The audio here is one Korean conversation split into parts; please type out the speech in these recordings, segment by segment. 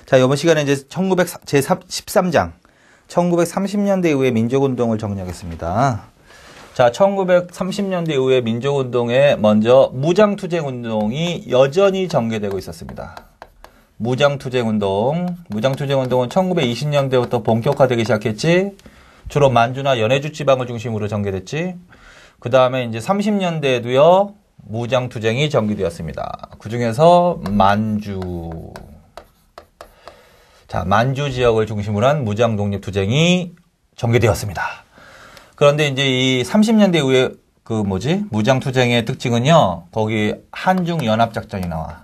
자, 이번 시간에 이제 제13장 1930년대 이후의 민족운동을 정리하겠습니다. 자, 1930년대 이후의 민족운동에 먼저 무장투쟁운동이 여전히 전개되고 있었습니다. 무장투쟁운동은 1920년대부터 본격화되기 시작했지. 주로 만주나 연해주 지방을 중심으로 전개됐지. 그 다음에 이제 30년대에도요, 무장투쟁이 전개되었습니다. 그 중에서 만주 지역을 중심으로 한 무장독립투쟁이 전개되었습니다. 그런데 이제 이 30년대 이후에 무장투쟁의 특징은요, 거기 한중연합작전이 나와.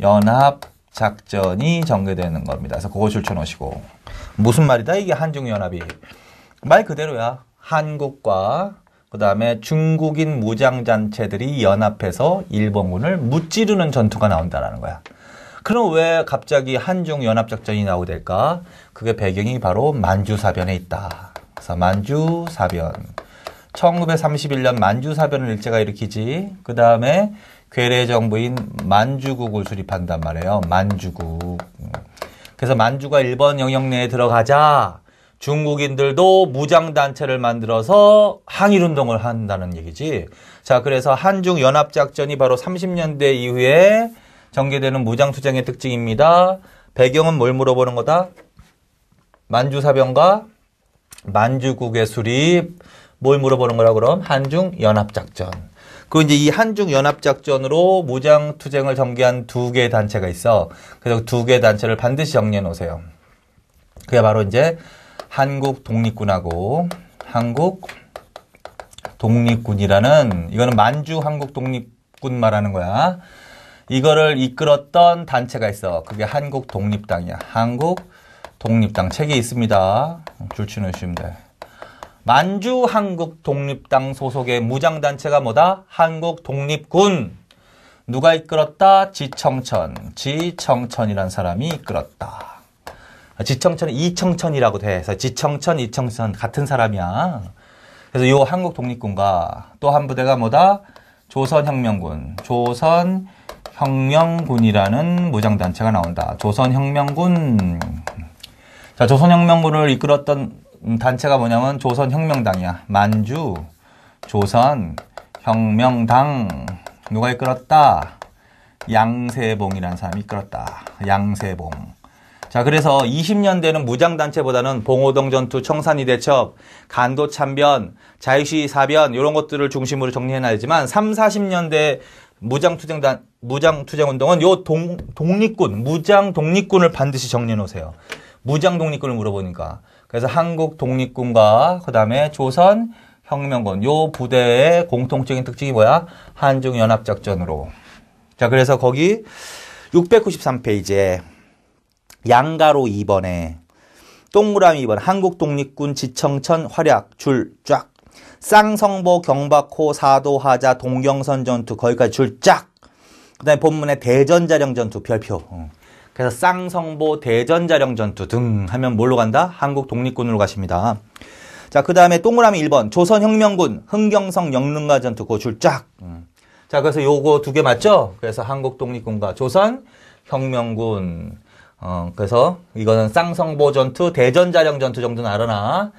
한중연합작전이 전개되는 겁니다. 그래서 그거 줄쳐놓으시고. 무슨 말이다, 이게 한중연합이. 말 그대로야. 한국과 그 다음에 중국인 무장단체들이 연합해서 일본군을 무찌르는 전투가 나온다는 거야. 그럼 왜 갑자기 한중연합작전이 나오게 될까? 그게 배경이 바로 만주사변에 있다. 그래서 만주사변. 1931년 만주사변을 일제가 일으키지. 그 다음에 괴뢰정부인 만주국을 수립한단 말이에요. 만주국. 그래서 만주가 일본 영역 내에 들어가자 중국인들도 무장단체를 만들어서 항일운동을 한다는 얘기지. 자, 그래서 한중연합작전이 바로 30년대 이후에 전개되는 무장투쟁의 특징입니다. 배경은 뭘 물어보는 거다? 만주사변과 만주국의 수립. 뭘 물어보는 거라 그럼? 한중연합작전. 그리고 이제 이 한중연합작전으로 무장투쟁을 전개한 두 개의 단체가 있어. 그래서 두 개의 단체를 반드시 정리해 놓으세요. 그게 바로 이제 한국독립군하고 한국독립군이라는, 이거는 만주 한국독립군 말하는 거야. 이거를 이끌었던 단체가 있어. 그게 한국독립당이야. 한국독립당. 책에 있습니다. 줄치 놓으시면 돼. 만주 한국독립당 소속의 무장단체가 뭐다? 한국독립군. 누가 이끌었다? 지청천이라는 사람이 이끌었다. 지청천이 이청천이라고 돼. 그래서 지청천, 이청천 같은 사람이야. 그래서 이 한국독립군과 또 한 부대가 뭐다? 조선혁명군. 조선혁명군이라는 무장단체가 나온다. 조선혁명군. 자, 조선혁명군을 이끌었던 단체가 뭐냐면 조선혁명당이야. 만주 조선혁명당. 누가 이끌었다? 양세봉이라는 사람이 이끌었다. 양세봉. 자, 그래서 20년대는 무장단체보다는 봉오동 전투, 청산리 대첩, 간도 참변, 자유시위 사변 이런 것들을 중심으로 정리해놔야지만 30, 40년대 무장투쟁운동은 요 독립군, 무장독립군을 반드시 정리해놓으세요. 무장독립군을 물어보니까. 그래서 한국독립군과 그 다음에 조선혁명군 요 부대의 공통적인 특징이 뭐야? 한중연합작전으로. 자, 그래서 거기 693페이지에 양가로 2번에 동그라미 2번 한국독립군 지청천 활약 줄 쫙. 쌍성보 경박호 사도하자 동경선 전투 거기까지 줄 쫙. 그 다음에 본문에 대전자령 전투 별표. 그래서 쌍성보 대전자령 전투 등 하면 뭘로 간다? 한국독립군으로 가십니다. 자, 그 다음에 동그라미 1번 조선혁명군 흥경성 영릉가 전투 그거 줄 쫙. 자, 그래서 요거 두 개 맞죠? 그래서 한국독립군과 조선혁명군. 그래서 이거는 쌍성보 전투, 대전자령 전투 정도는 알아나.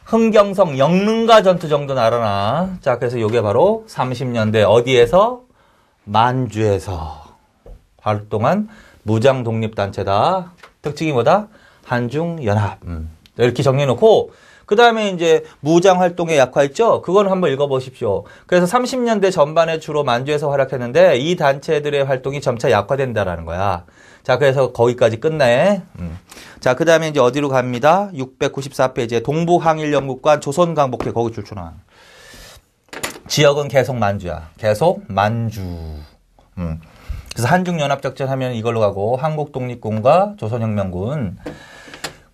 흥경성 영릉가 전투 정도는 알아나. 자, 그래서 요게 바로 30년대 어디에서? 만주에서 활동한 무장독립단체다. 특징이 뭐다? 한중연합. 이렇게 정리해놓고, 그 다음에 이제 무장활동의 약화 있죠? 그건 한번 읽어보십시오. 그래서 30년대 전반에 주로 만주에서 활약했는데, 이 단체들의 활동이 점차 약화된다라는 거야. 자, 그래서 거기까지 끝내. 자, 그 다음에 이제 어디로 갑니다? 694페이지에 동북항일연구관 조선강복회 거기 줄쳐놔. 지역은 계속 만주야. 계속 만주. 그래서 한중연합작전 하면 이걸로 가고, 한국독립군과 조선혁명군.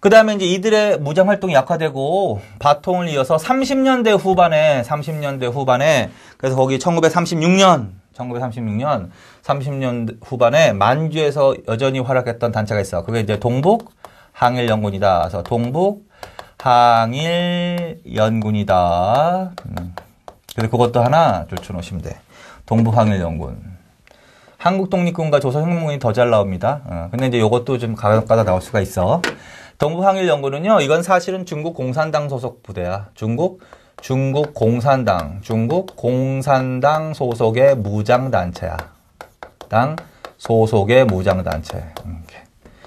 그 다음에 이제 이들의 무장활동이 약화되고, 바통을 이어서 30년대 후반에, 그래서 거기 1936년 후반에 만주에서 여전히 활약했던 단체가 있어. 그게 이제 동북항일연군이다. 그래서 동북항일연군이다. 그래서 그것도 하나 줄쳐놓으시면 돼. 동북항일연군. 한국 독립군과 조선혁명군이 더 잘 나옵니다. 근데 이제 요것도 좀 가끔가다 나올 수가 있어. 동북항일연구는요, 이건 사실은 중국 공산당 소속 부대야. 중국 공산당 소속의 무장단체야. 당 소속의 무장단체.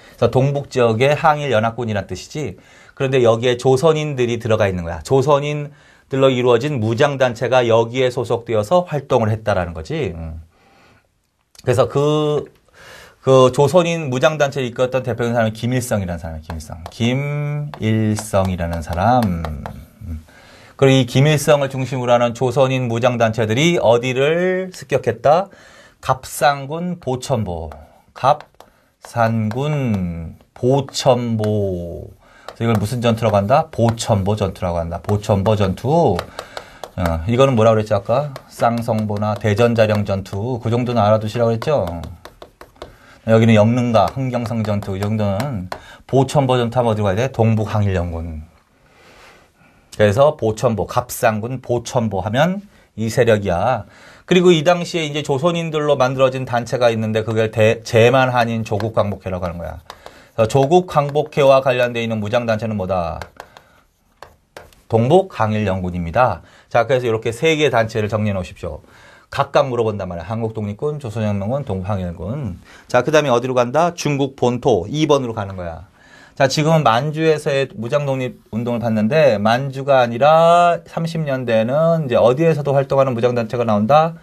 그래서 동북 지역의 항일연합군이란 뜻이지. 그런데 여기에 조선인들이 들어가 있는 거야. 조선인들로 이루어진 무장단체가 여기에 소속되어서 활동을 했다라는 거지. 그래서 그 조선인 무장단체를 이끌었던 대표적인 사람이 김일성이라는 사람이에요. 김일성이라는 사람. 그리고 이 김일성을 중심으로 하는 조선인 무장단체들이 어디를 습격했다? 갑산군 보천보. 그래서 이걸 무슨 전투라고 한다? 보천보 전투라고 한다. 보천보 전투. 이거는 뭐라고 그랬지 아까? 쌍성보나 대전자령 전투. 그 정도는 알아두시라고 그랬죠? 여기는 영릉가, 흥경성 전투. 이 정도는 보천보 전투 하면 어디로 가야 돼? 동북항일연군. 그래서 보천보, 갑산군 보천보 하면 이 세력이야. 그리고 이 당시에 이제 조선인들로 만들어진 단체가 있는데 그걸 제만한인 조국광복회라고 하는 거야. 조국광복회와 관련되어 있는 무장단체는 뭐다? 동북항일연군입니다. 자, 그래서 이렇게 세 개의 단체를 정리해 놓으십시오. 각각 물어본단 말이야. 한국독립군, 조선혁명군, 동북항일연군. 자, 그 다음에 어디로 간다? 중국 본토 2번으로 가는 거야. 자, 지금은 만주에서의 무장독립운동을 봤는데 만주가 아니라 30년대에는 이제 어디에서도 활동하는 무장단체가 나온다?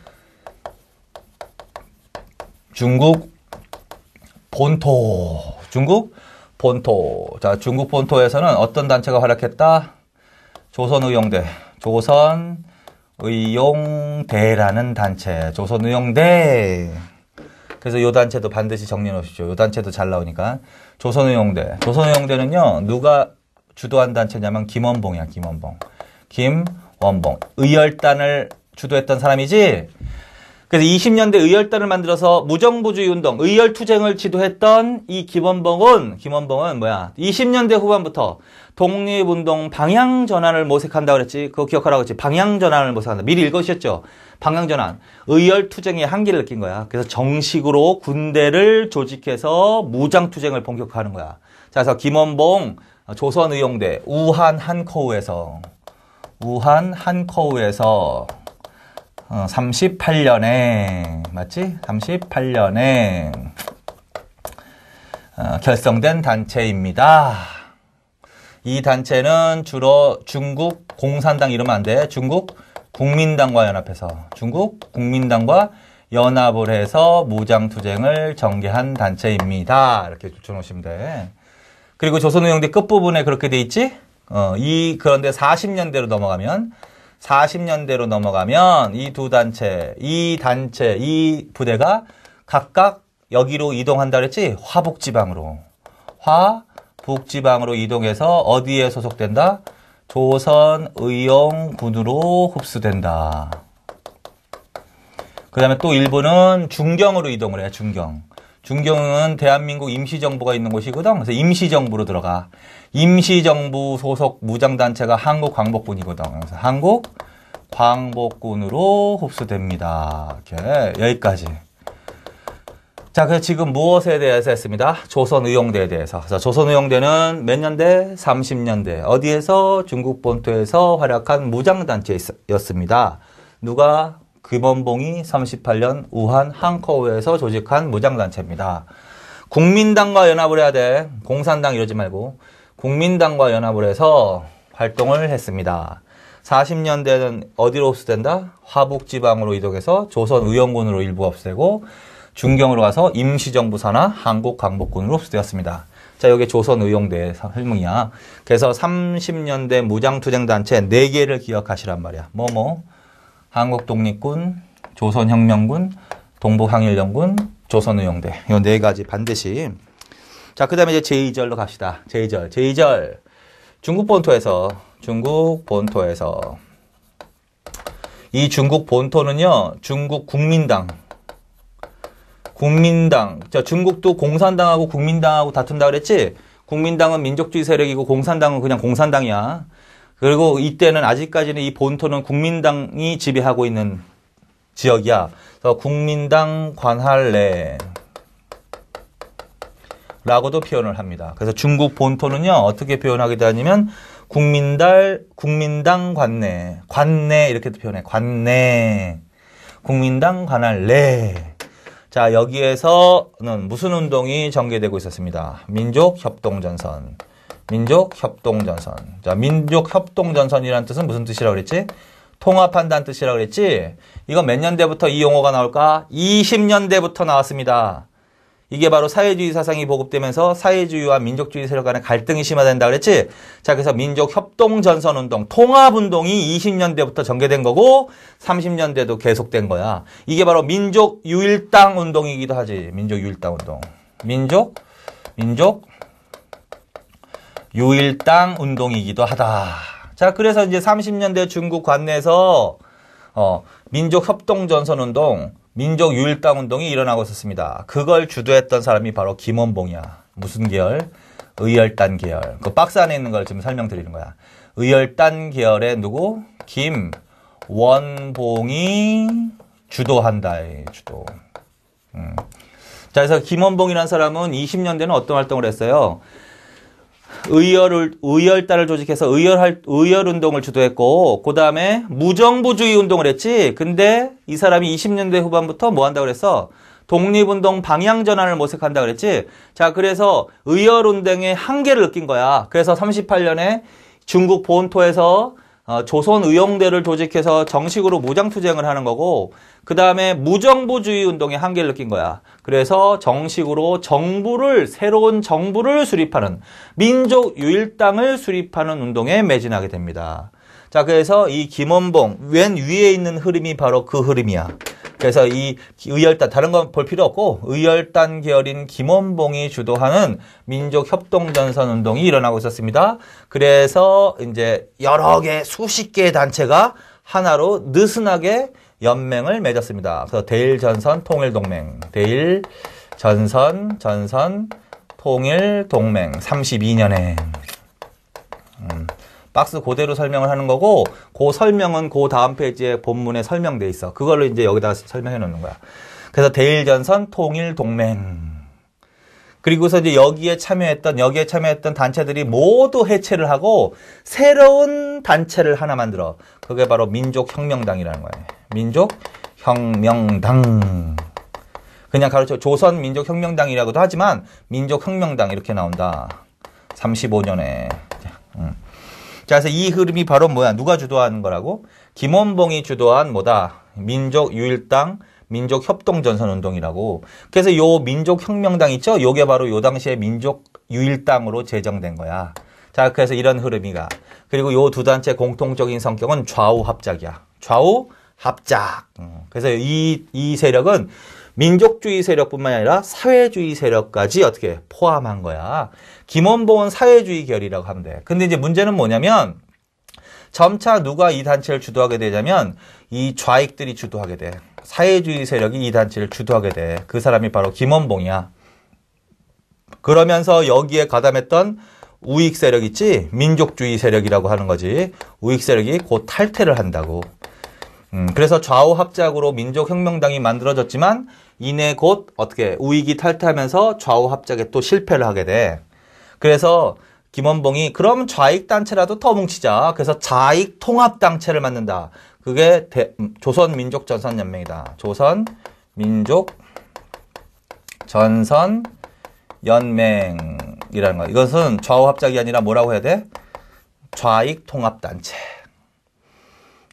중국 본토. 자, 중국 본토에서는 어떤 단체가 활약했다? 조선의용대. 조선의용대라는 단체. 조선의용대. 그래서 요 단체도 반드시 정리해 놓으십시오. 요 단체도 잘 나오니까. 조선의용대. 조선의용대는요, 누가 주도한 단체냐면 김원봉이야, 김원봉. 의열단을 주도했던 사람이지? 그래서 20년대 의열단을 만들어서 무정부주의 운동, 의열투쟁을 지도했던 이 김원봉은 뭐야? 20년대 후반부터 독립운동 방향전환을 모색한다고 그랬지? 그거 기억하라고 했지? 방향전환을 모색한다. 미리 읽으셨죠? 방향전환. 의열투쟁의 한계를 느낀 거야. 그래서 정식으로 군대를 조직해서 무장투쟁을 본격화하는 거야. 자, 그래서 김원봉, 조선의용대, 우한 한커우에서 38년에, 맞지? 38년에 결성된 단체입니다. 이 단체는 주로 중국 공산당 이러면 안 돼. 중국 국민당과 연합을 해서 무장투쟁을 전개한 단체입니다. 이렇게 붙여놓으시면 돼. 그리고 조선의용대 끝부분에 그렇게 돼 있지? 그런데 40년대로 넘어가면 이 두 단체, 이 부대가 각각 여기로 이동한다 그랬지? 화북지방으로 이동해서 어디에 소속된다? 조선의용군으로 흡수된다. 그 다음에 또 일부는 중경으로 이동을 해, 중경은 대한민국 임시정부가 있는 곳이거든. 그래서 임시정부로 들어가. 임시정부 소속 무장단체가 한국광복군이거든. 그래서 한국광복군으로 흡수됩니다. 이렇게 여기까지. 자, 그래서 지금 무엇에 대해서 했습니다? 조선의용대에 대해서. 그래서 조선의용대는 몇 년대? 30년대. 어디에서? 중국 본토에서 활약한 무장단체였습니다. 누가? 김원봉이 38년 우한 한커우에서 조직한 무장단체입니다. 국민당과 연합을 해야 돼. 공산당 이러지 말고. 국민당과 연합을 해서 활동을 했습니다. 40년대는 어디로 흡수된다? 화북지방으로 이동해서 조선의용군으로 일부 없애고 중경으로 가서 임시정부 산하 한국광복군으로 흡수되었습니다. 자, 여기 조선의용대 설명이야. 그래서 30년대 무장투쟁단체 4개를 기억하시란 말이야. 한국독립군, 조선혁명군, 동북항일연군, 조선의용대. 이 4가지 반드시. 자, 그 다음에 이제 제2절로 갑시다. 제2절. 중국 본토에서. 이 중국 본토는요, 중국 국민당. 자, 중국도 공산당하고 국민당하고 다툰다 그랬지? 국민당은 민족주의 세력이고 공산당은 그냥 공산당이야. 그리고 이때는 아직까지는 이 본토는 국민당이 지배하고 있는 지역이야. 그래서 국민당 관할 내 라고도 표현을 합니다. 그래서 중국 본토는요, 어떻게 표현하게 되냐면, 국민당 관내, 관내, 이렇게도 표현해. 관내. 국민당 관할 내. 자, 여기에서는 무슨 운동이 전개되고 있었습니다. 민족협동전선. 민족협동전선. 자, 민족협동전선이라는 뜻은 무슨 뜻이라고 그랬지? 통합한다는 뜻이라고 그랬지? 이거 몇 년대부터 이 용어가 나올까? 20년대부터 나왔습니다. 이게 바로 사회주의 사상이 보급되면서 사회주의와 민족주의 세력 간의 갈등이 심화된다 그랬지? 자, 그래서 민족협동전선운동, 통합운동이 20년대부터 전개된 거고 30년대도 계속된 거야. 이게 바로 민족유일당 운동이기도 하지. 민족유일당 운동. 민족유일당 운동이기도 하다. 자, 그래서 이제 30년대 중국 관내에서 민족협동전선운동, 민족유일당 운동이 일어나고 있었습니다. 그걸 주도했던 사람이 바로 김원봉이야. 무슨 계열? 의열단 계열. 그 박스 안에 있는 걸 지금 설명드리는 거야. 의열단 계열의 누구? 김원봉이 주도한다. 주도. 자, 그래서 김원봉이라는 사람은 20년대는 어떤 활동을 했어요? 의열단을 조직해서 의열 운동을 주도했고, 그 다음에 무정부주의 운동을 했지. 근데 이 사람이 20년대 후반부터 뭐 한다고 그랬어? 독립운동 방향전환을 모색한다 그랬지. 자, 그래서 의열 운동의 한계를 느낀 거야. 그래서 38년에 중국 본토에서 조선의용대를 조직해서 정식으로 무장투쟁을 하는 거고, 그 다음에 무정부주의 운동의 한계를 느낀 거야. 그래서 정식으로 새로운 정부를 수립하는, 민족유일당을 수립하는 운동에 매진하게 됩니다. 자, 그래서 이 김원봉, 맨 위에 있는 흐름이 바로 그 흐름이야. 그래서 이 의열단, 다른 건 볼 필요 없고, 의열단 계열인 김원봉이 주도하는 민족협동전선 운동이 일어나고 있었습니다. 그래서 이제 여러 개, 수십 개의 단체가 하나로 느슨하게 연맹을 맺었습니다. 그래서 대일전선 통일동맹, 대일전선 통일동맹 32년에 박스 그대로 설명을 하는 거고, 그 설명은 그 다음 페이지에 본문에 설명돼 있어. 그걸로 이제 여기다 설명해 놓는 거야. 그래서 대일전선 통일동맹. 그리고서 이제 여기에 참여했던 단체들이 모두 해체를 하고 새로운 단체를 하나 만들어. 그게 바로 민족혁명당이라는 거예요. 민족혁명당. 그냥 가르쳐 조선민족혁명당이라고도 하지만 민족혁명당 이렇게 나온다. 35년에. 자, 그래서 이 흐름이 바로 뭐야? 누가 주도하는 거라고? 김원봉이 주도한 뭐다? 민족유일당, 민족협동전선운동이라고. 그래서 요 민족혁명당 있죠? 요게 바로 요 당시에 민족유일당으로 제정된 거야. 자, 그래서 이런 흐름이가. 그리고 요 두 단체 공통적인 성격은 좌우합작이야. 좌우합작. 그래서 이 세력은 민족주의 세력뿐만 아니라 사회주의 세력까지 어떻게 포함한 거야. 김원봉은 사회주의 결이라고 하면 돼. 근데 이제 문제는 뭐냐면 점차 누가 이 단체를 주도하게 되냐면 이 좌익들이 주도하게 돼. 사회주의 세력이 이 단체를 주도하게 돼. 그 사람이 바로 김원봉이야. 그러면서 여기에 가담했던 우익 세력 있지? 민족주의 세력이라고 하는 거지. 우익 세력이 곧 탈퇴를 한다고. 그래서 좌우합작으로 민족혁명당이 만들어졌지만 이내 곧 어떻게 우익이 탈퇴하면서 좌우합작에 또 실패를 하게 돼. 그래서 김원봉이 그럼 좌익단체라도 더 뭉치자. 그래서 좌익통합단체를 만든다. 그게 조선민족전선연맹이다. 조선민족전선연맹이라는 거야. 이것은 좌우합작이 아니라 뭐라고 해야 돼? 좌익통합단체.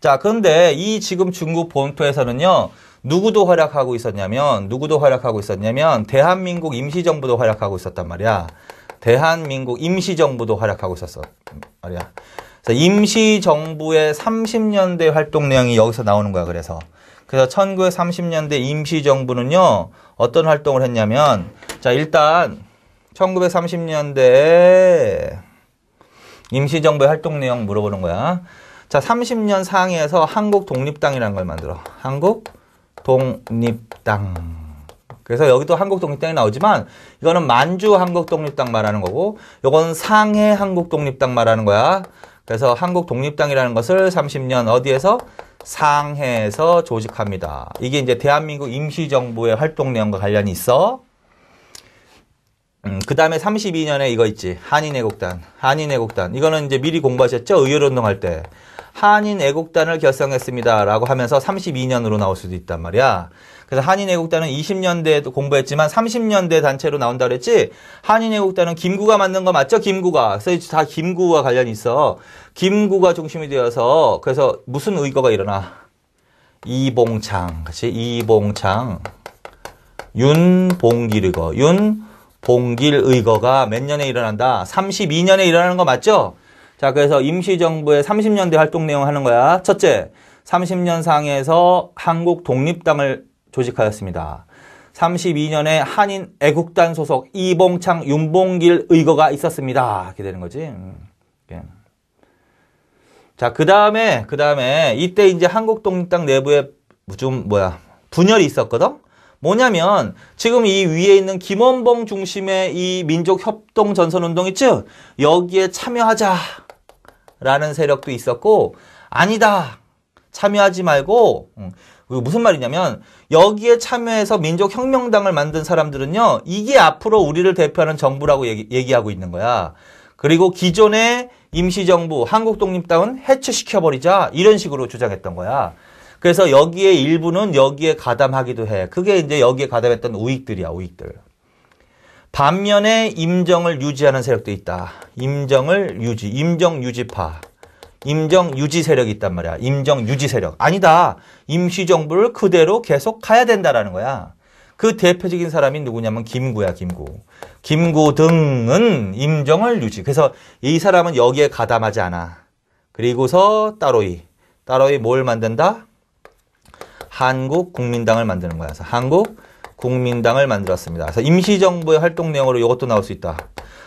자, 그런데 이 지금 중국 본토에서는요, 누구도 활약하고 있었냐면 대한민국 임시정부도 활약하고 있었단 말이야. 대한민국 임시정부도 활약하고 있었단 말이야. 그래서 임시정부의 30년대 활동 내용이 여기서 나오는 거야. 그래서 1930년대 임시정부는요, 어떤 활동을 했냐면, 자, 일단 1930년대 임시정부의 활동 내용 물어보는 거야. 자, 30년 상해에서 한국독립당이라는 걸 만들어. 한국독립당. 그래서 여기도 한국독립당이 나오지만 이거는 만주 한국독립당 말하는 거고, 요건 상해 한국독립당 말하는 거야. 그래서 한국 독립당이라는 것을 30년 어디에서? 상해에서 조직합니다. 이게 이제 대한민국 임시정부의 활동 내용과 관련이 있어. 그 다음에 32년에 이거 있지. 한인애국단. 한인애국단. 이거는 이제 미리 공부하셨죠? 의열운동 할 때. 한인애국단을 결성했습니다. 라고 하면서 32년으로 나올 수도 있단 말이야. 그래서 한인애국단은 20년대에도 공부했지만 30년대 단체로 나온다 그랬지? 한인애국단은 김구가 만든 거 맞죠? 김구가. 그래서 다 김구와 관련이 있어. 김구가 중심이 되어서 그래서 무슨 의거가 일어나? 이봉창. 그치? 이봉창. 윤봉길 의거. 윤봉길 의거가 몇 년에 일어난다? 32년에 일어나는 거 맞죠? 자, 그래서 임시정부의 30년대 활동 내용 하는 거야. 첫째, 30년 상에서 한국 독립당을 조직하였습니다. 32년에 한인 애국단 소속 이봉창, 윤봉길 의거가 있었습니다. 이렇게 되는 거지. 자, 그 다음에 이때 이제 한국 독립당 내부에 좀 분열이 있었거든? 뭐냐면 지금 이 위에 있는 김원봉 중심의 이 민족협동 전선운동 있죠? 여기에 참여하자라는 세력도 있었고 아니다. 참여하지 말고 무슨 말이냐면 여기에 참여해서 민족혁명당을 만든 사람들은요. 이게 앞으로 우리를 대표하는 정부라고 얘기하고 있는 거야. 그리고 기존의 임시정부 한국독립당은 해체시켜버리자 이런 식으로 주장했던 거야. 그래서 여기에 일부는 여기에 가담하기도 해. 그게 이제 여기에 가담했던 우익들이야. 우익들. 반면에 임정을 유지하는 세력도 있다. 임정을 유지. 임정 유지파. 임정 유지 세력이 있단 말이야. 임정 유지 세력. 아니다. 임시정부를 그대로 계속 가야 된다라는 거야. 그 대표적인 사람이 누구냐면 김구야. 김구. 김구 등은 임정을 유지. 그래서 이 사람은 여기에 가담하지 않아. 그리고서 따로이 뭘 만든다? 한국 국민당을 만드는 거야. 그래서 한국 국민당을 만들었습니다. 그래서 임시정부의 활동 내용으로 이것도 나올 수 있다.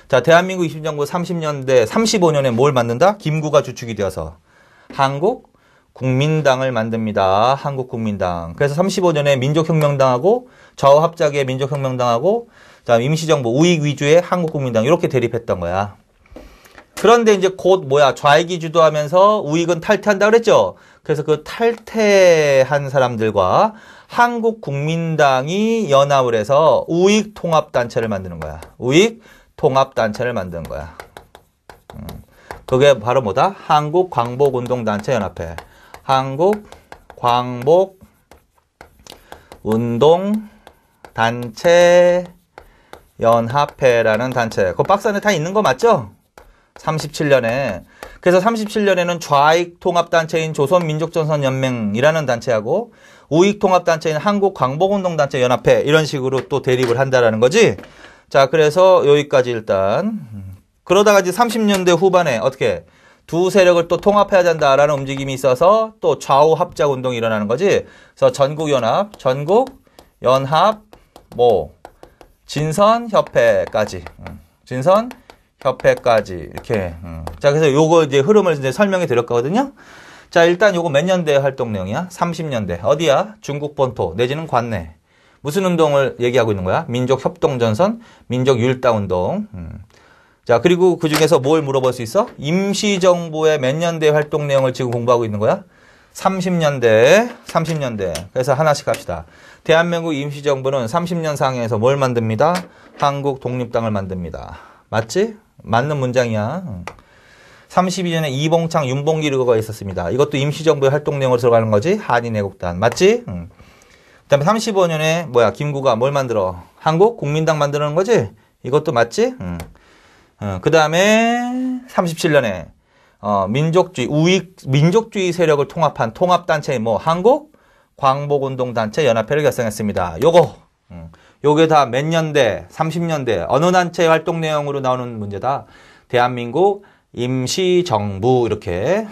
자, 대한민국 임시정부 30년대, 35년에 뭘 만든다? 김구가 주축이 되어서 한국 국민당을 만듭니다. 한국 국민당. 그래서 35년에 민족혁명당하고 좌우합작의 민족혁명당하고 자, 임시정부 우익 위주의 한국 국민당 이렇게 대립했던 거야. 그런데 이제 곧 좌익이 주도하면서 우익은 탈퇴한다 그랬죠? 그래서 그 탈퇴한 사람들과 한국 국민당이 연합을 해서 우익 통합단체를 만드는 거야. 우익 통합단체를 만드는 거야. 그게 바로 뭐다? 한국 광복운동단체 연합회. 한국 광복운동단체 연합회라는 단체. 그 박스 안에 다 있는 거 맞죠? 37년에. 그래서 37년에는 좌익 통합단체인 조선민족전선연맹이라는 단체하고 우익 통합단체인 한국광복운동단체 연합회 이런 식으로 또 대립을 한다라는 거지. 자, 그래서 여기까지 일단 그러다가 이제 30년대 후반에 어떻게 두 세력을 또 통합해야 된다라는 움직임이 있어서 또 좌우 합작 운동이 일어나는 거지. 그래서 전국연합 진선협회까지 진선협회까지 이렇게. 자, 그래서 요거 이제 흐름을 이제 설명해 드렸거든요. 자, 일단 요거 몇 년대 활동 내용이야? 30년대. 어디야? 중국 본토 내지는 관내. 무슨 운동을 얘기하고 있는 거야? 민족협동전선, 민족율당운동. 자, 그리고 그 중에서 뭘 물어볼 수 있어? 임시정부의 몇 년대 활동 내용을 지금 공부하고 있는 거야? 30년대. 그래서 하나씩 합시다. 대한민국 임시정부는 30년 상해에서 뭘 만듭니다? 한국 독립당을 만듭니다. 맞지? 맞는 문장이야. 32년에 이봉창, 윤봉길 의거가 있었습니다. 이것도 임시정부의 활동 내용으로 들어가는 거지? 한인애국단. 맞지? 그 다음에 35년에 김구가 뭘 만들어? 한국 국민당 만드는 거지? 이것도 맞지? 그 다음에 37년에 민족주의 세력을 통합한 통합단체인 한국 광복운동단체 연합회를 결성했습니다. 요게 다 몇 년대, 30년대 어느 단체 활동 내용으로 나오는 문제다. 대한민국 임시정부 이렇게.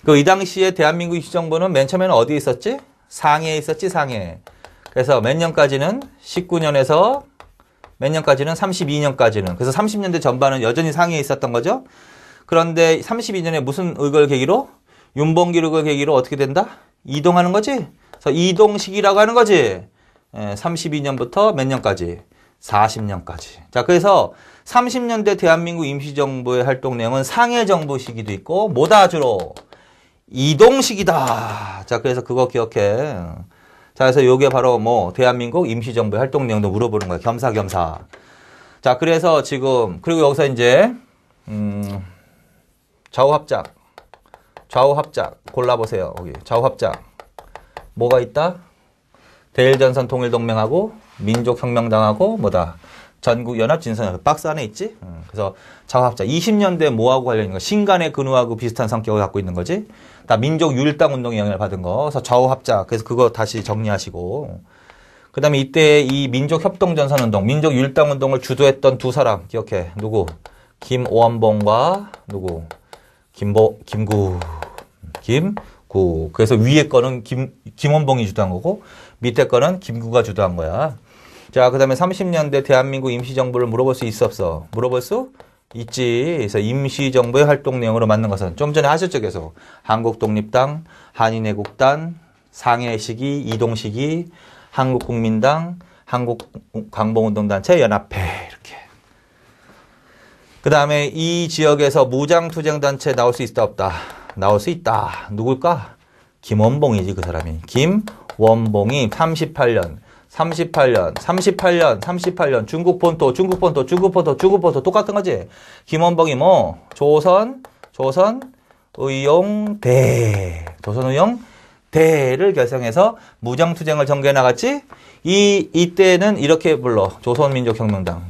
이 당시에 대한민국 임시정부는 맨 처음에는 어디에 있었지? 상해에 있었지, 상해. 그래서 몇 년까지는 19년에서 몇 년까지는 32년까지는. 그래서 30년대 전반은 여전히 상해에 있었던 거죠. 그런데 32년에 무슨 의거를 계기로? 윤봉길 의거를 계기로 어떻게 된다? 이동하는 거지. 그래서 이동식이라고 하는 거지. 32년부터 몇 년까지? 40년까지. 자, 그래서 30년대 대한민국 임시정부의 활동 내용은 상해정부 시기도 있고 뭐다 주로 이동식이다. 자, 그래서 그거 기억해. 자, 그래서 요게 바로 뭐 대한민국 임시정부의 활동 내용도 물어보는 거야. 겸사겸사. 자, 그래서 지금 그리고 여기서 이제 좌우합작 골라보세요. 여기 좌우합작 뭐가 있다? 대일전선 통일동맹하고 민족혁명당하고 뭐다? 전국연합진선연합 박스 안에 있지? 그래서 좌우합작 20년대 뭐하고 관련인 거? 신간의 근우하고 비슷한 성격을 갖고 있는 거지? 다 민족유일당 운동에 영향을 받은 거. 그래서 좌우합작. 그래서 그거 다시 정리하시고. 그 다음에 이때 이 민족협동전선운동, 민족유일당 운동을 주도했던 두 사람 기억해. 누구? 김원봉과 누구? 김구. 그래서 위에 거는 김원봉이 주도한 거고 밑에 거는 김구가 주도한 거야. 자, 그 다음에 30년대 대한민국 임시정부를 물어볼 수 있어 없어? 물어볼 수 있지. 그래서 임시정부의 활동 내용으로 맞는 것은 좀 전에 하셨죠, 계속. 한국독립당, 한인애국단, 상해시기, 이동시기, 한국국민당, 한국광복운동단체, 연합회 이렇게. 그 다음에 이 지역에서 무장투쟁단체 나올 수 있다 없다? 나올 수 있다. 누굴까? 김원봉이지, 그 사람이. 김원봉이 38년 중국 본토 똑같은 거지. 김원봉이 뭐 조선의용대를 결성해서 무장투쟁을 전개해 나갔지. 이때는 이렇게 불러. 조선민족혁명당.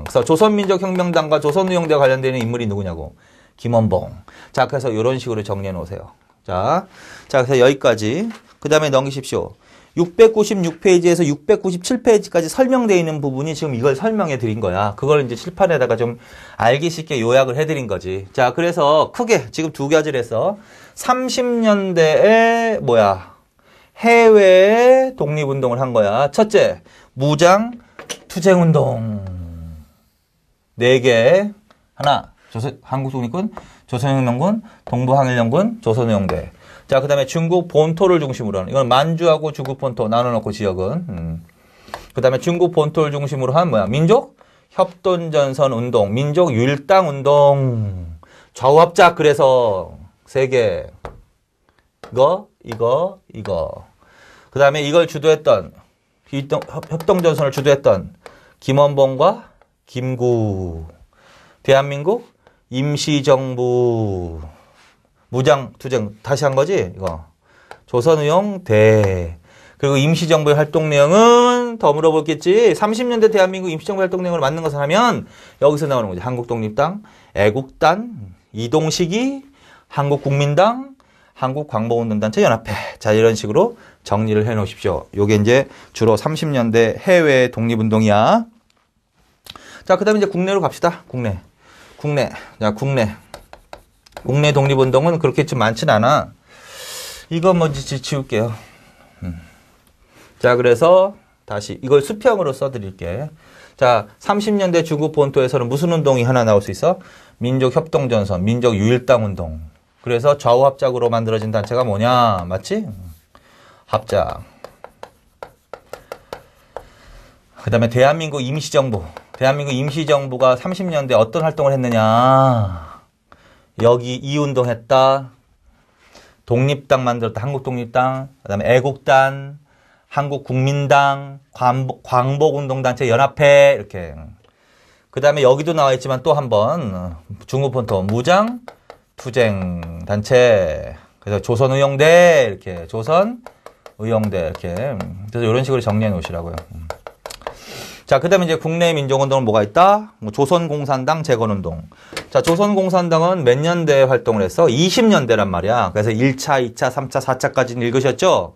그래서 조선민족혁명당과 조선의용대와 관련되는 인물이 누구냐고. 김원봉. 자, 그래서 이런 식으로 정리해 놓으세요. 자, 그래서 여기까지. 그 다음에 넘기십시오. 696페이지에서 697페이지까지 설명되어 있는 부분이 지금 이걸 설명해 드린 거야. 그걸 이제 칠판에다가 좀 알기 쉽게 요약을 해 드린 거지. 자, 그래서 크게 지금 두 가지를 해서 30년대에 해외 독립운동을 한 거야. 첫째, 무장투쟁운동. 4개. 하나, 한국독립군, 조선혁명군, 동부항일연군, 조선의용대. 자, 그 다음에 중국 본토를 중심으로 하는, 이건 만주하고 중국 본토 나눠놓고 지역은. 그 다음에 중국 본토를 중심으로 한 민족 협동전선 운동, 민족 유일당 운동, 좌우합작. 그래서 3개. 이거. 그 다음에 이걸 주도했던, 협동전선을 주도했던 김원봉과 김구. 대한민국 임시정부. 무장투쟁 다시 한 거지? 이거. 조선의용대. 그리고 임시정부의 활동 내용은 더 물어보겠지. 30년대 대한민국 임시정부 활동 내용으로 맞는 것을 하면 여기서 나오는 거지. 한국독립당, 애국단, 이동시기, 한국국민당, 한국광복운동단체 연합회. 자, 이런 식으로 정리를 해 놓으십시오. 요게 이제 주로 30년대 해외 독립운동이야. 자, 그 다음에 이제 국내로 갑시다. 국내. 자, 국내 독립운동은 그렇게 좀 많진 않아. 이거 먼저 지울게요. 자, 그래서 다시 이걸 수평으로 써드릴게. 자, 30년대 중국 본토에서는 무슨 운동이 하나 나올 수 있어? 민족협동전선, 민족유일당운동. 그래서 좌우합작으로 만들어진 단체가 뭐냐? 맞지? 합작. 그 다음에 대한민국 임시정부. 대한민국 임시정부가 30년대 어떤 활동을 했느냐? 여기 이 운동했다. 독립당 만들었다. 한국독립당. 그 다음에 애국단, 한국국민당, 광복운동단체 연합회 이렇게. 그 다음에 여기도 나와 있지만 또 한 번 중국 본토 무장투쟁 단체. 그래서 조선의용대 이렇게. 조선의용대 이렇게. 그래서 이런 식으로 정리해 놓으시라고요. 자, 그 다음에 이제 국내 민족운동은 뭐가 있다? 조선공산당 재건운동. 자, 조선공산당은 몇 년대에 활동을 했어? 20년대란 말이야. 그래서 1차, 2차, 3차, 4차까지는 읽으셨죠?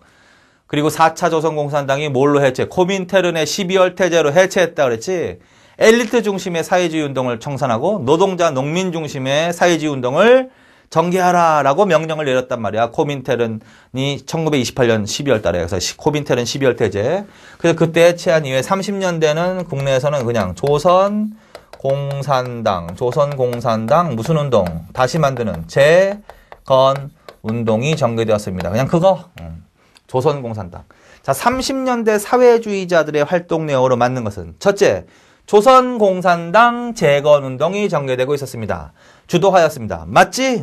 그리고 4차 조선공산당이 뭘로 해체? 코민테른의 12월 태제로 해체했다 그랬지? 엘리트 중심의 사회주의 운동을 청산하고 노동자, 농민 중심의 사회주의 운동을 전개하라라고 명령을 내렸단 말이야. 코민테른이 1928년 12월 달에. 그래서 코민테른 12월 태제. 그래서 그때 해체한 이후에 30년대는 국내에서는 그냥 조선공산당 무슨 운동? 다시 만드는 재건 운동이 전개되었습니다. 그냥 그거. 조선공산당. 자, 30년대 사회주의자들의 활동 내용으로 맞는 것은 첫째, 조선공산당 재건운동이 전개되고 있었습니다. 주도하였습니다. 맞지?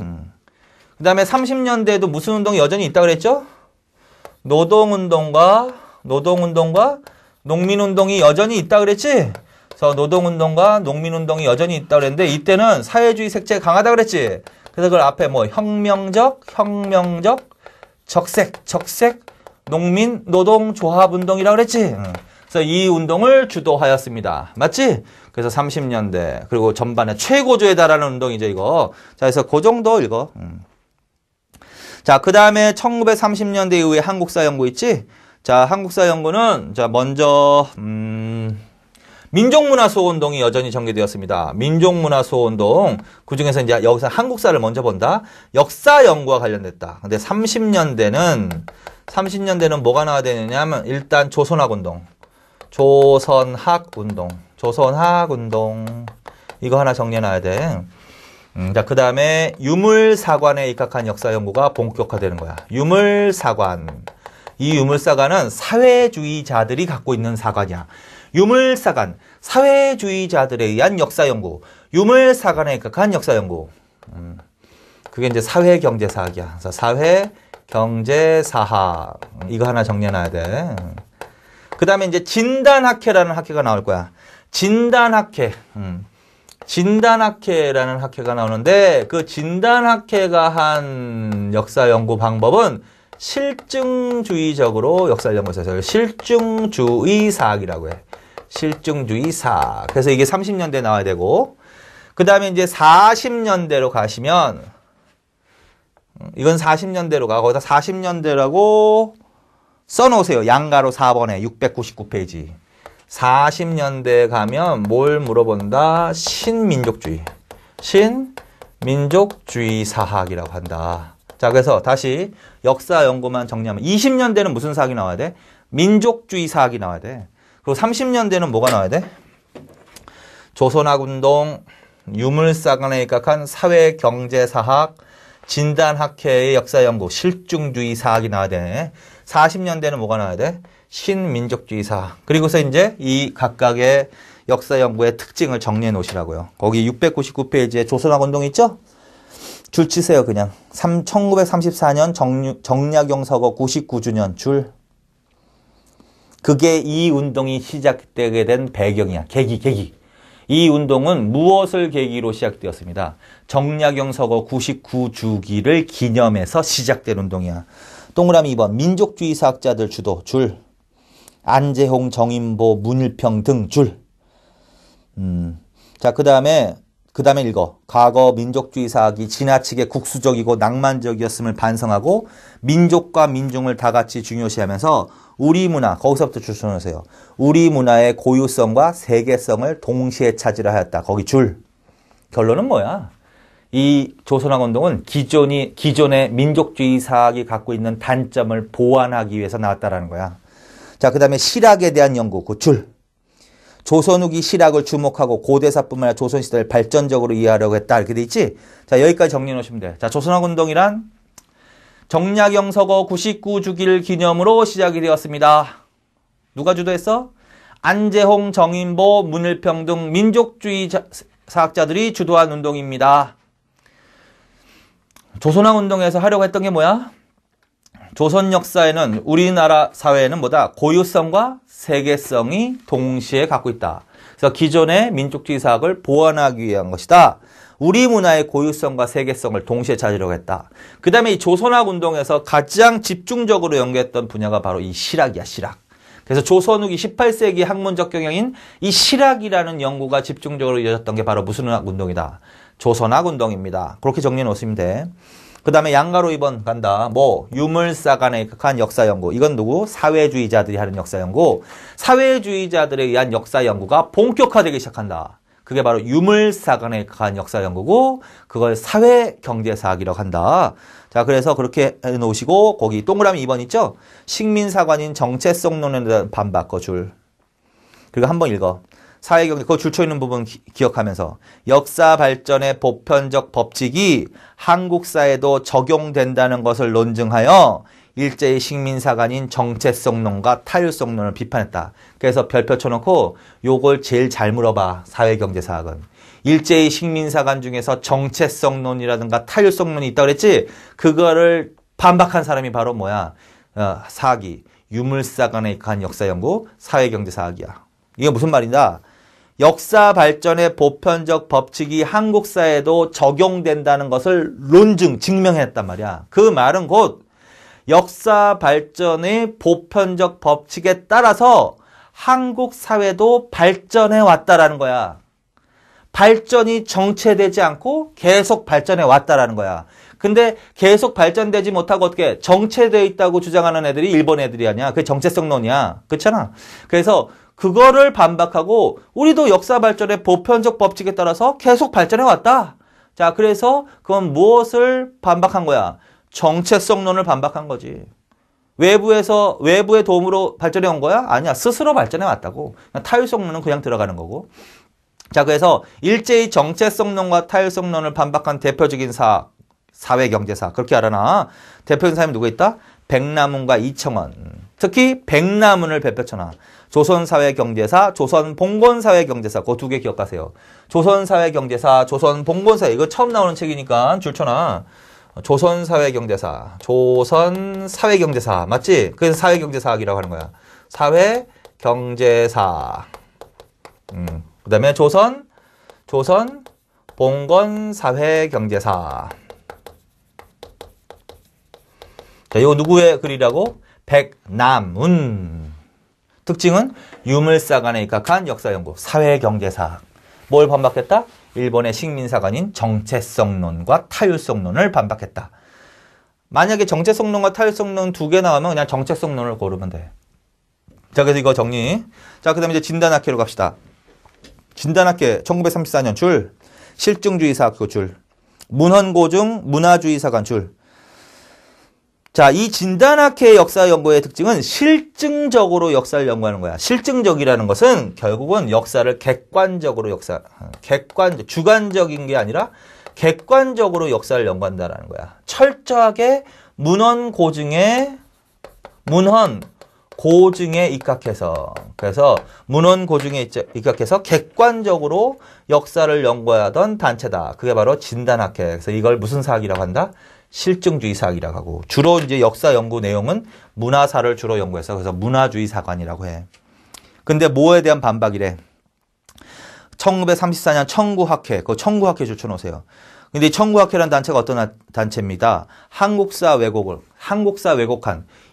그 다음에 30년대에도 무슨 운동이 여전히 있다고 그랬죠? 노동운동과 농민운동이 여전히 있다고 그랬지? 그래서 노동운동과 농민운동이 여전히 있다고 그랬는데 이때는 사회주의 색채가 강하다고 그랬지? 그래서 그걸 앞에 뭐 혁명적, 적색, 농민, 노동조합운동이라고 그랬지? 그래서 이 운동을 주도하였습니다. 맞지? 그래서 30년대 그리고 전반에 최고조에 달하는 운동이죠 이거. 자, 그래서 그 정도 읽어. 자, 그 다음에 1930년대 이후에 한국사 연구 있지? 자, 한국사 연구는 자 먼저 민족문화수호운동이 여전히 전개되었습니다. 민족문화수호운동. 그 중에서 이제 여기서 한국사를 먼저 본다. 역사 연구와 관련됐다. 근데 30년대는 뭐가 나와야 되느냐 하면 일단 조선학운동. 조선학운동. 이거 하나 정리해놔야 돼. 자, 그 다음에 유물사관에 입각한 역사 연구가 본격화되는 거야. 유물사관. 이 유물사관은 사회주의자들이 갖고 있는 사관이야. 유물사관, 사회주의자들에 의한 역사 연구. 유물사관에 입각한 역사 연구. 그게 이제 사회경제사학이야. 그래서 사회경제사학. 이거 하나 정리해놔야 돼. 그 다음에 이제 진단학회라는 학회가 나올 거야. 진단학회라는 학회가 나오는데 그 진단학회가 한 역사 연구 방법은 실증주의적으로 역사를 연구해서 실증주의사학이라고 해. 실증주의사학. 그래서 이게 30년대에 나와야 되고 그 다음에 이제 40년대로 가시면 이건 40년대로 가. 거기다 40년대라고 써놓으세요. 양가로 4번에 699페이지. 40년대에 가면 뭘 물어본다? 신민족주의 사학이라고 한다. 자, 그래서 다시 역사 연구만 정리하면 20년대는 무슨 사학이 나와야 돼? 민족주의 사학이 나와야 돼. 그리고 30년대는 뭐가 나와야 돼? 조선학운동, 유물사관에 입각한 사회경제사학, 진단학회의 역사연구, 실증주의 사학이 나와야 되네. 40년대는 뭐가 나와야 돼? 신민족주의 사학. 그리고서 이제 이 각각의 역사연구의 특징을 정리해 놓으시라고요. 거기 699페이지에 조선학운동 있죠? 줄 치세요, 그냥. 1934년 정약용 서거 99주년 줄. 그게 이 운동이 시작되게 된 배경이야. 계기. 이 운동은 무엇을 계기로 시작되었습니다. 정약용 서거 99주기를 기념해서 시작된 운동이야. 동그라미 2번. 민족주의 사학자들 주도 줄. 안재홍, 정인보, 문일평 등 줄. 자, 그 다음에 읽어. 과거 민족주의 사학이 지나치게 국수적이고 낭만적이었음을 반성하고 민족과 민중을 다 같이 중요시하면서 우리 문화, 거기서부터 줄 서놓으세요. 우리 문화의 고유성과 세계성을 동시에 찾으려 하였다. 거기 줄. 결론은 뭐야? 이 조선학운동은 기존의 민족주의 사학이 갖고 있는 단점을 보완하기 위해서 나왔다라는 거야. 자, 그 다음에 실학에 대한 연구, 그 줄. 조선 후기 실학을 주목하고 고대사뿐만 아니라 조선시대를 발전적으로 이해하려고 했다. 이렇게 돼 있지? 자, 여기까지 정리해 놓으시면 돼. 자, 조선학운동이란 정약용 서거 99주기를 기념으로 시작이 되었습니다. 누가 주도했어? 안재홍, 정인보, 문일평 등 민족주의 사학자들이 주도한 운동입니다. 조선학운동에서 하려고 했던 게 뭐야? 조선 역사에는 우리나라 사회에는 뭐다? 고유성과 세계성이 동시에 갖고 있다. 그래서 기존의 민족주의 사학을 보완하기 위한 것이다. 우리 문화의 고유성과 세계성을 동시에 찾으려고 했다. 그 다음에 이 조선학운동에서 가장 집중적으로 연구했던 분야가 바로 이 실학이야, 실학. 그래서 조선 후기 18세기 학문적 경향인 이 실학이라는 연구가 집중적으로 이어졌던 게 바로 무슨 운동이다? 조선학운동입니다. 그렇게 정리해 놓으시면 돼. 그 다음에 양가로 2번 간다. 유물사관에 입각한 역사연구. 이건 누구? 사회주의자들이 하는 역사연구. 사회주의자들에 의한 역사연구가 본격화되기 시작한다. 그게 바로 유물사관에 입각한 역사연구고 그걸 사회경제사학이라고 한다. 자, 그래서 그렇게 해놓으시고 거기 동그라미 2번 있죠? 식민사관인 정체성론에 대한 반박거 줄. 그리고 한번 읽어. 사회경제, 그 줄쳐 있는 부분 기억하면서 역사 발전의 보편적 법칙이 한국 사회도 적용된다는 것을 논증하여 일제의 식민사관인 정체성론과 타율성론을 비판했다. 그래서 별표 쳐놓고 요걸 제일 잘 물어봐. 사회경제사학은. 일제의 식민사관 중에서 정체성론이라든가 타율성론이 있다고 그랬지? 그거를 반박한 사람이 바로 뭐야? 사학이 유물사관에 간 역사연구 사회경제사학이야. 이게 무슨 말이냐? 역사 발전의 보편적 법칙이 한국 사회에도 적용된다는 것을 논증, 증명했단 말이야. 그 말은 곧 역사 발전의 보편적 법칙에 따라서 한국 사회도 발전해 왔다라는 거야. 발전이 정체되지 않고 계속 발전해 왔다라는 거야. 근데 계속 발전되지 못하고 어떻게 정체되어 있다고 주장하는 애들이 일본 애들이 아니야. 그게 정체성론이야. 그렇잖아. 그래서 그거를 반박하고 우리도 역사 발전의 보편적 법칙에 따라서 계속 발전해 왔다. 자, 그래서 그건 무엇을 반박한 거야? 정체성론을 반박한 거지. 외부의 도움으로 발전해 온 거야? 아니야. 스스로 발전해 왔다고. 타율성론은 그냥 들어가는 거고. 자, 그래서 일제의 정체성론과 타율성론을 반박한 대표적인 사회경제사. 그렇게 알아놔. 대표적인 사람이 누구 있다? 백남훈과 이청원. 특히 백남훈을 별표쳐놔. 조선사회경제사, 조선봉건사회경제사. 그 두 개 기억하세요. 조선사회경제사, 조선봉건사회. 이거 처음 나오는 책이니까 줄 쳐놔. 조선사회경제사, 조선사회경제사. 맞지? 그래서 사회경제사학이라고 하는 거야. 사회경제사. 그 다음에 조선봉건사회경제사. 자, 이거 누구의 글이라고? 백남훈. 특징은 유물사관에 입각한 역사연구, 사회경제사학. 뭘 반박했다? 일본의 식민사관인 정체성론과 타율성론을 반박했다. 만약에 정체성론과 타율성론 두 개 나오면 그냥 정체성론을 고르면 돼. 자, 그래서 이거 정리. 자, 그 다음에 이제 진단학회로 갑시다. 진단학회 1934년 줄, 실증주의사학교 줄, 문헌고증 문화주의사관 줄. 자, 이 진단학회의 역사 연구의 특징은 실증적으로 역사를 연구하는 거야. 실증적이라는 것은 결국은 역사를 주관적인 게 아니라 객관적으로 역사를 연구한다는 거야. 철저하게 문헌 고증에 입각해서, 그래서 문헌 고증에 입각해서 객관적으로 역사를 연구하던 단체다. 그게 바로 진단학회. 그래서 이걸 무슨 사학이라고 한다? 실증주의 사학이라고 하고, 주로 이제 역사 연구 내용은 문화사를 주로 연구해서 그래서 문화주의 사관이라고 해. 근데 뭐에 대한 반박이래? 1934년 청구학회, 그 청구학회 줄쳐놓으세요. 근데 이 청구학회라는 단체가 어떤 단체입니다. 한국사 왜곡한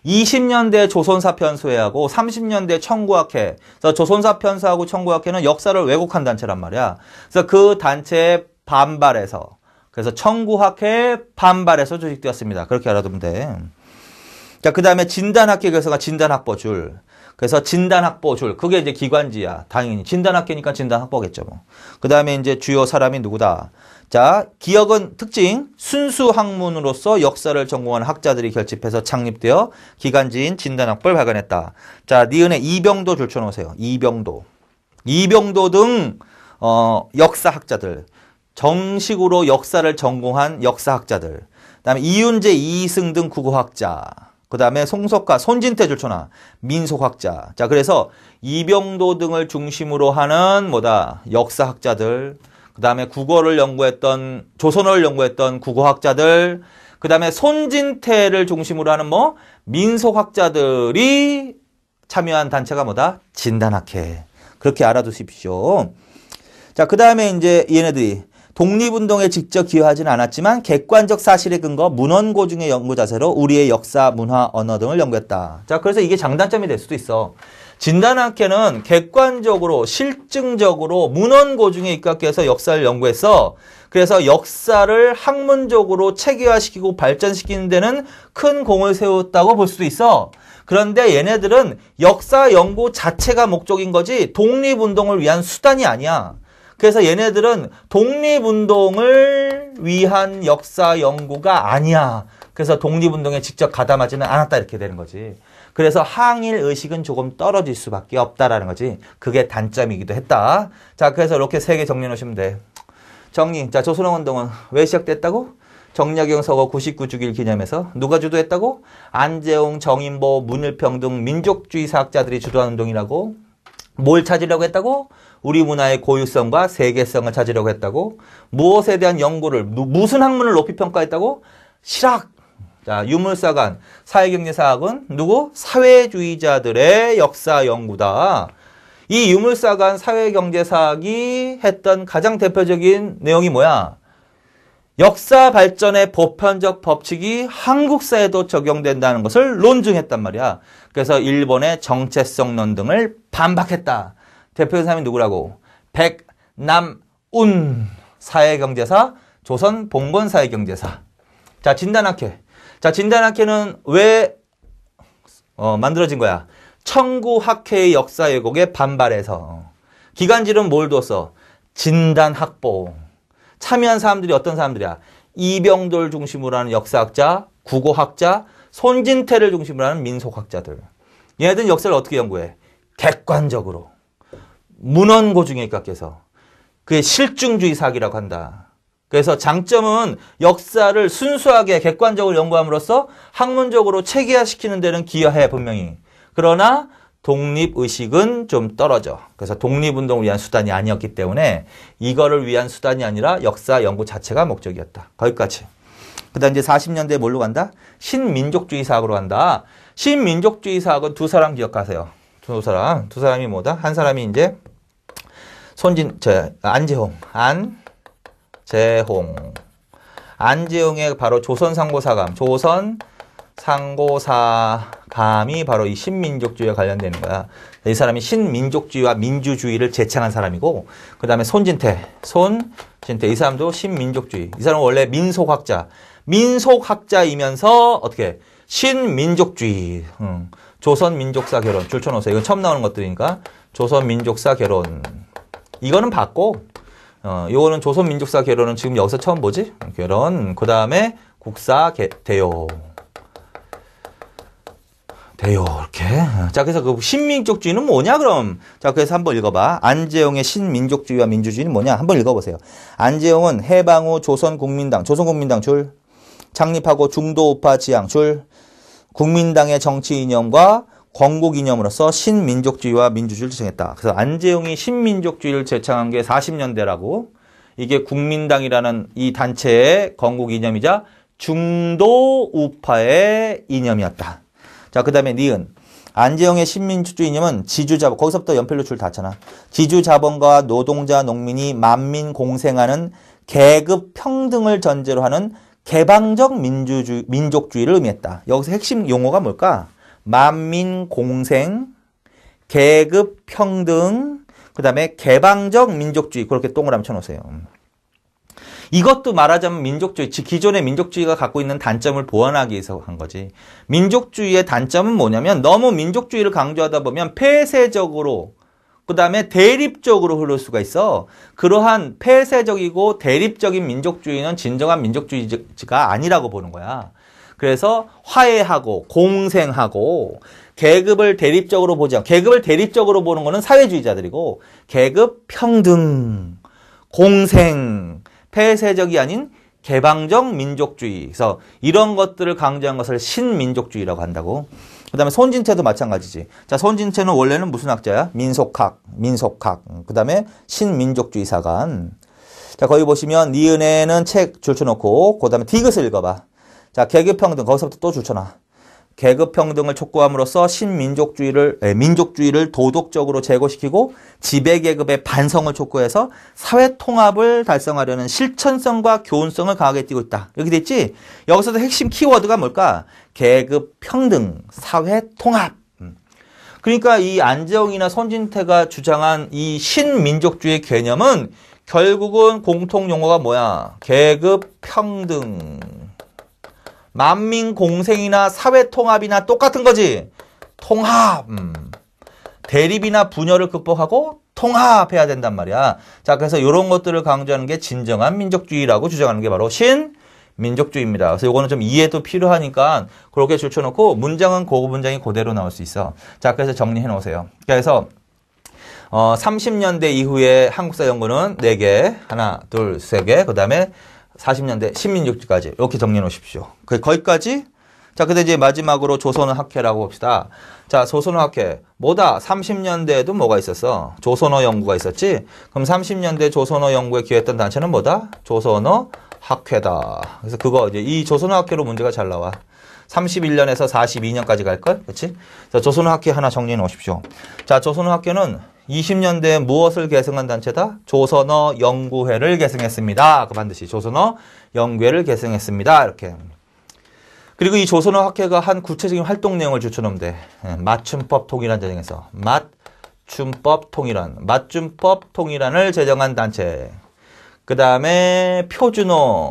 20년대 조선사 편수회하고 30년대 청구학회. 그래서 조선사 편수하고 청구학회는 역사를 왜곡한 단체란 말이야. 그래서 그 단체에 반발해서, 그래서 청구학회에 반발해서 조직되었습니다. 그렇게 알아두면 돼. 자, 그 다음에 진단학회 교사가 진단학보줄. 그래서 진단학보줄. 그게 이제 기관지야. 당연히. 진단학회니까 진단학보겠죠. 뭐. 그 다음에 이제 주요 사람이 누구다? 자, 기억은 특징. 순수 학문으로서 역사를 전공한 학자들이 결집해서 창립되어 기관지인 진단학보를 발간했다. 자, 니은에 이병도 줄쳐놓으세요. 이병도 등 역사학자들. 정식으로 역사를 전공한 역사학자들. 그 다음에 이윤재, 이승 등 국어학자. 그 다음에 송석화, 손진태 줄쳐놔. 민속학자. 자, 그래서 이병도 등을 중심으로 하는 역사학자들. 그 다음에 국어를 연구했던, 조선어를 연구했던 국어학자들. 그 다음에 손진태를 중심으로 하는 민속학자들이 참여한 단체가 진단학회. 그렇게 알아두십시오. 자, 그 다음에 이제 얘네들이 독립운동에 직접 기여하지는 않았지만 객관적 사실에 근거 문헌고증의 연구 자세로 우리의 역사, 문화, 언어 등을 연구했다. 자, 그래서 이게 장단점이 될 수도 있어. 진단학회는 객관적으로, 실증적으로 문헌고증에 입각해서 역사를 연구했어. 그래서 역사를 학문적으로 체계화시키고 발전시키는 데는 큰 공을 세웠다고 볼 수도 있어. 그런데 얘네들은 역사 연구 자체가 목적인 거지 독립운동을 위한 수단이 아니야. 그래서 얘네들은 독립운동을 위한 역사 연구가 아니야. 그래서 독립운동에 직접 가담하지는 않았다 이렇게 되는 거지. 그래서 항일 의식은 조금 떨어질 수밖에 없다라는 거지. 그게 단점이기도 했다. 자, 그래서 이렇게 3개 정리해 놓으시면 돼. 정리. 자, 조선업운동은 왜 시작됐다고? 정약용 서거 99주기를 기념해서 누가 주도했다고? 안재홍, 정인보, 문일평 등 민족주의 사학자들이 주도한 운동이라고? 뭘 찾으려고 했다고? 우리 문화의 고유성과 세계성을 찾으려고 했다고? 무엇에 대한 연구를, 무슨 학문을 높이 평가했다고? 실학! 자, 유물사관, 사회경제사학은 누구? 사회주의자들의 역사 연구다. 이 유물사관 사회경제사학이 했던 가장 대표적인 내용이 뭐야? 역사 발전의 보편적 법칙이 한국사에도 적용된다는 것을 논증했단 말이야. 그래서 일본의 정체성론 등을 반박했다. 대표적인 사람이 누구라고? 백남운 사회경제사, 조선 봉건 사회경제사. 자, 진단학회. 자, 진단학회는 왜 만들어진 거야? 청구학회의 역사 왜곡에 반발해서. 기간지는 뭘 뒀어? 진단학보. 참여한 사람들이 어떤 사람들이야? 이병돌 중심으로 하는 역사학자, 국어학자, 손진태를 중심으로 하는 민속학자들. 얘네들은 역사를 어떻게 연구해? 객관적으로. 문헌고 중에 입각해서. 그게 실증주의 사학이라고 한다. 그래서 장점은 역사를 순수하게 객관적으로 연구함으로써 학문적으로 체계화시키는 데는 기여해 분명히. 그러나 독립의식은 좀 떨어져. 그래서 독립운동을 위한 수단이 아니었기 때문에 이거를 위한 수단이 아니라 역사 연구 자체가 목적이었다. 거기까지. 그 다음 이제 40년대에 뭘로 간다? 신민족주의 사학으로 간다. 신민족주의 사학은 두 사람 기억하세요. 두 사람이 뭐다? 한 사람이 이제 안재홍의 바로 조선상고사감, 조선상고사감이 바로 이 신민족주의와 관련되는 거야. 이 사람이 신민족주의와 민주주의를 제창한 사람이고, 그 다음에 손진태, 이 사람도 신민족주의. 이 사람은 원래 민속학자이면서 어떻게 신민족주의, 조선민족사 결혼, 줄쳐놓으세요. 이건 처음 나오는 것들이니까 조선민족사 결혼. 이거는 봤고, 요거는 조선민족사 결혼은 지금 여기서 처음 보지? 결혼. 그 다음에 국사 대요. 이렇게. 자, 그래서 그 신민족주의는 뭐냐, 그럼? 자, 그래서 한번 읽어봐. 안재홍의 신민족주의와 민주주의는 뭐냐? 한번 읽어보세요. 안재홍은 해방 후 조선국민당 줄, 창립하고 중도우파 지향 줄, 국민당의 정치 이념과 건국 이념으로서 신민족주의와 민주주의를 제창했다. 그래서 안재홍이 신민족주의를 제창한 게 40년대라고. 이게 국민당이라는 이 단체의 건국 이념이자 중도우파의 이념이었다. 자, 그 다음에 니은. 안재홍의 신민주주의 이념은 지주자본, 거기서부터 연필로 줄 닫잖아. 지주자본과 노동자, 농민이 만민 공생하는 계급 평등을 전제로 하는 개방적 민족주의를 의미했다. 여기서 핵심 용어가 뭘까? 만민 공생, 계급 평등, 그 다음에 개방적 민족주의. 그렇게 동그라미 쳐놓으세요. 이것도 말하자면 민족주의, 기존의 민족주의가 갖고 있는 단점을 보완하기 위해서 한 거지. 민족주의의 단점은 뭐냐면 너무 민족주의를 강조하다 보면 폐쇄적으로, 그 다음에 대립적으로 흐를 수가 있어. 그러한 폐쇄적이고 대립적인 민족주의는 진정한 민족주의가 아니라고 보는 거야. 그래서 화해하고 공생하고 계급을 대립적으로 보지 않고, 계급을 대립적으로 보는 거는 사회주의자들이고, 계급 평등, 공생, 폐쇄적이 아닌 개방적 민족주의. 그래서 이런 것들을 강조한 것을 신민족주의라고 한다고. 그 다음에 손진태도 마찬가지지. 자, 손진태는 원래는 무슨 학자야? 민속학. 그 다음에 신민족주의 사관. 자, 거기 보시면 니은에는 책 줄쳐놓고, 그 다음에 디귿을 읽어봐. 자, 계급평등. 거기서부터 또 줄쳐놔. 계급평등을 촉구함으로써 민족주의를 도덕적으로 제고시키고 지배계급의 반성을 촉구해서 사회통합을 달성하려는 실천성과 교훈성을 강하게 띠고 있다. 이렇게 돼 있지? 여기서도 핵심 키워드가 뭘까? 계급평등, 사회통합. 그러니까 이 안재홍이나 손진태가 주장한 이 신민족주의 개념은 결국은 공통용어가 뭐야? 계급평등. 만민공생이나 사회통합이나 똑같은 거지. 통합. 대립이나 분열을 극복하고 통합해야 된단 말이야. 자, 그래서 이런 것들을 강조하는 게 진정한 민족주의라고 주장하는 게 바로 신민족주의입니다. 그래서 이거는 좀 이해도 필요하니까 그렇게 줄쳐놓고 문장은 그 문장이 그대로 나올 수 있어. 자, 그래서 정리해 놓으세요. 그래서 30년대 이후에 한국사 연구는 4개, 하나, 둘, 세 개, 그 다음에 40년대 신민족주까지 이렇게 정리해 놓으십시오. 거기까지. 자, 근데 이제 마지막으로 조선어학회라고 봅시다. 자, 조선어학회. 뭐다? 30년대에도 뭐가 있었어? 조선어 연구가 있었지? 그럼 30년대 조선어 연구에 기여했던 단체는 뭐다? 조선어학회다. 그래서 그거 이제 이 조선어학회로 문제가 잘 나와. 31년에서 42년까지 갈걸? 그치? 그래서 조선어학회 하나 정리해 놓으십시오. 자, 조선어학회는 20년대에 무엇을 계승한 단체다? 조선어연구회를 계승했습니다. 그 반드시 조선어연구회를 계승했습니다. 이렇게. 그리고 이 조선어학회가 한 구체적인 활동 내용을 추천하면 돼. 맞춤법 통일안 제정에서. 맞춤법 통일안을 제정한 단체. 그 다음에 표준어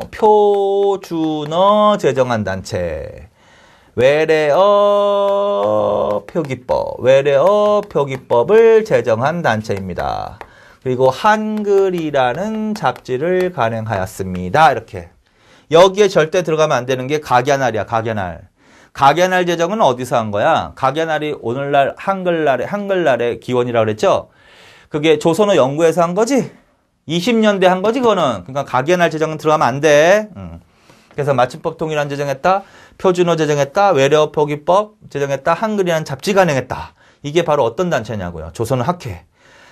제정한 단체. 외래어 표기법을 제정한 단체입니다. 그리고 한글이라는 잡지를 간행하였습니다. 이렇게. 여기에 절대 들어가면 안 되는 게 각야날이야, 각야날. 각야날 제정은 어디서 한 거야? 각야날이 오늘날 한글날의 기원이라고 그랬죠? 그게 조선어 연구에서 한 거지? 20년대 한 거지, 그거는. 그러니까 각야날 제정은 들어가면 안 돼. 그래서 맞춤법 통일안 제정했다, 표준어 제정했다, 외래어 표기법 제정했다, 한글이라는 잡지 간행했다. 이게 바로 어떤 단체냐고요? 조선어학회.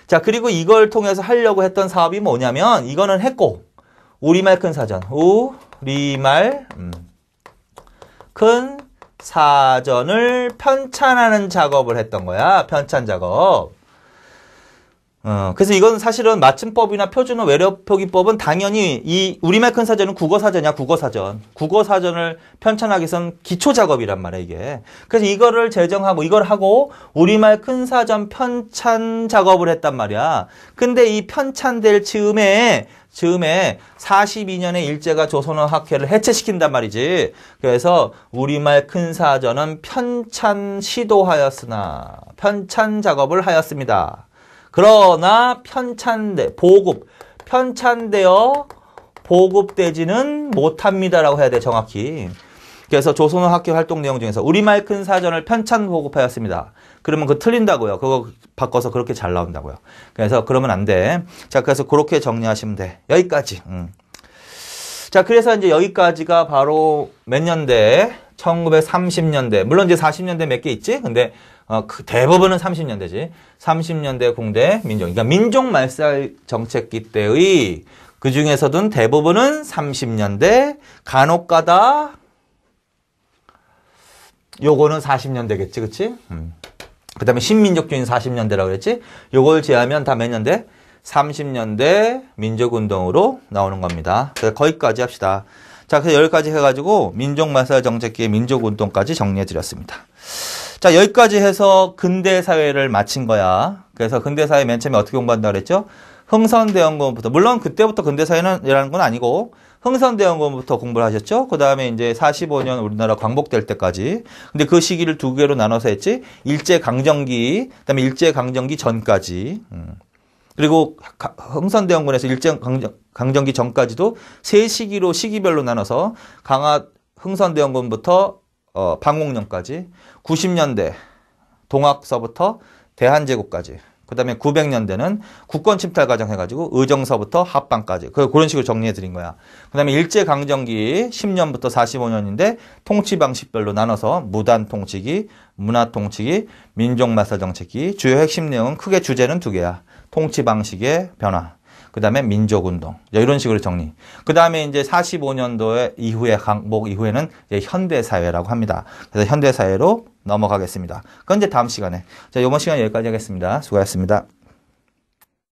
자, 그리고 이걸 통해서 하려고 했던 사업이 뭐냐면, 이거는 했고, 우리말 큰 사전. 우리말 큰 사전을 편찬하는 작업을 했던 거야. 편찬 작업. 그래서 이건 사실은 맞춤법이나 표준어 외래어 표기법은 당연히 이 우리말 큰 사전은 국어사전이야. 국어사전을 편찬하기 위해서는 기초 작업이란 말이야, 이게. 그래서 이거를 제정하고 이걸 하고 우리말 큰 사전 편찬 작업을 했단 말이야. 근데 이 편찬될 즈음에 42년에 일제가 조선어학회를 해체시킨단 말이지. 그래서 우리말 큰 사전은 편찬 시도하였으나 편찬 작업을 하였습니다. 그러나 편찬되어 보급되지는 못합니다라고 해야 돼, 정확히. 그래서 조선어학회 활동 내용 중에서 우리말 큰 사전을 편찬 보급하였습니다. 그러면 그거 틀린다고요. 그거 바꿔서 그렇게 잘 나온다고요. 그래서 그러면 안 돼. 자, 그래서 그렇게 정리하시면 돼. 여기까지. 자, 그래서 이제 여기까지가 바로 몇 년대? 1930년대. 물론 이제 40년대 몇 개 있지? 근데 대부분은 30년대지. 30년대 공대 민족. 그러니까 민족 말살 정책기 때의 그 중에서도 대부분은 30년대, 간혹가다 요거는 40년대겠지, 그치? 그 다음에 신민족주의는 40년대라고 그랬지? 요걸 제하면 다 몇 년대? 30년대 민족운동으로 나오는 겁니다. 그래서 거기까지 합시다. 자, 그래서 여기까지 해가지고 민족말살 정책기의 민족운동까지 정리해드렸습니다. 자, 여기까지 해서 근대사회를 마친 거야. 그래서 근대사회 맨 처음에 어떻게 공부한다고 그랬죠? 흥선대원군부터. 물론 그때부터 근대사회라는 건 아니고 흥선대원군부터 공부를 하셨죠. 그 다음에 이제 45년 우리나라 광복될 때까지. 근데 그 시기를 두 개로 나눠서 했지. 일제강점기, 그 다음에 일제강점기 전까지. 그리고 흥선대원군에서 일제강점기 전까지도 세 시기로 시기별로 나눠서 흥선대원군부터 방공년까지, 90년대 동학서부터 대한제국까지, 그 다음에 900년대는 국권 침탈 과정 해가지고 의정서부터 합방까지. 그런 식으로 정리해 드린 거야. 그 다음에 일제강점기 10년부터 45년인데 통치 방식별로 나눠서 무단 통치기, 문화 통치기, 민족말살 정책기. 주요 핵심 내용은 크게 주제는 두 개야. 통치 방식의 변화. 그 다음에 민족운동. 이런 식으로 정리. 그 다음에 이제 45년도에 이후에, 강복 이후에는 이제 현대사회라고 합니다. 그래서 현대사회로 넘어가겠습니다. 그건 이제 다음 시간에. 자, 이번 시간 여기까지 하겠습니다. 수고하셨습니다.